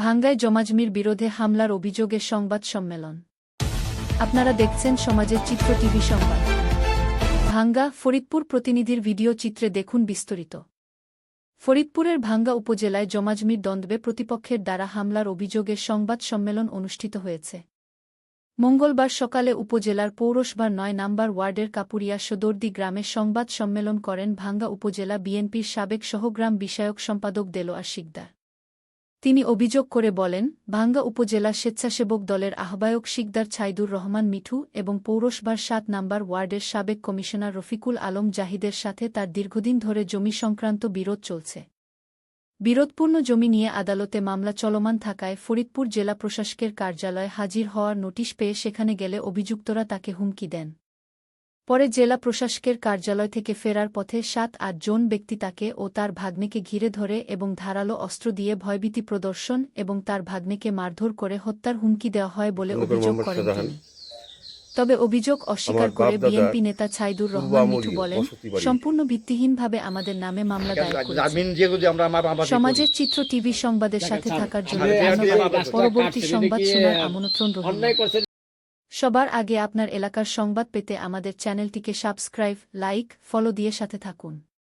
ভাঙ্গায় জমাজমির বিরোধে হামলার অভিযোগে সংবাদ সম্মেলন। আপনারা দেখছেন সমাজের চিত্র টিভি সংবাদ। ভাঙ্গা, ফরিদপুর প্রতিনিধির ভিডিও চিত্রে দেখুন বিস্তারিত। ফরিদপুরের ভাঙ্গা উপজেলায় জমাজমির দ্বন্দ্বে প্রতিপক্ষের দ্বারা হামলার অভিযোগে সংবাদ সম্মেলন অনুষ্ঠিত হয়েছে। মঙ্গলবার সকালে উপজেলার পৌরসভার ৯ নম্বর ওয়ার্ডের কাপুরিয়া সদরদি গ্রামে সংবাদ সম্মেলন করেন ভাঙ্গা উপজেলা বিএনপির সাবেক সহগ্রাম বিষয়ক সম্পাদক দেলোয়ার শিকদার। তিনি অভিযোগ করে বলেন, ভাঙ্গা উপজেলা স্বেচ্ছাসেবক দলের আহ্বায়ক শিকদার ছাইদুর রহমান মিঠু এবং পৌরসভার ৭ নম্বর ওয়ার্ডের সাবেক কমিশনার রফিকুল আলম জাহিদের সাথে তার দীর্ঘদিন ধরে জমি সংক্রান্ত বিরোধ চলছে। বিরোধপূর্ণ জমি নিয়ে আদালতে মামলা চলমান থাকায় ফরিদপুর জেলা প্রশাসকের কার্যালয়ে হাজির হওয়ার নোটিশ পেয়ে সেখানে গেলে অভিযুক্তরা তাকে হুমকি দেন। পরে জেলা প্রশাসকের কার্যালয় থেকে ফেরার পথে ৭-৮ জন ব্যক্তি তাকে ও তার ভাগ্নেকে ঘিরে ধরে এবং ধারালো অস্ত্র দিয়ে ভয়ভীতি প্রদর্শন এবং তার ভাগ্নেকে মারধর করে হত্যার হুমকি দেওয়া হয় বলে অভিযোগ করেন তিনি। তবে অভিযোগ অস্বীকার করে বিএনপি নেতা ছাইদুর রহমান মিঠু বলেন, সম্পূর্ণ ভিত্তিহীনভাবে আমাদের নামে মামলা দায়ের করেছে। সমাজের চিত্র টিভি সংবাদের সাথে থাকার জন্য ধন্যবাদ। পরবর্তী সংবাদ শোনার আমন্ত্রণ রইল। সবার আগে আপনার এলাকার সংবাদ পেতে আমাদের চ্যানেলটিকে সাবস্ক্রাইব, লাইক, ফলো দিয়ে সাথে থাকুন।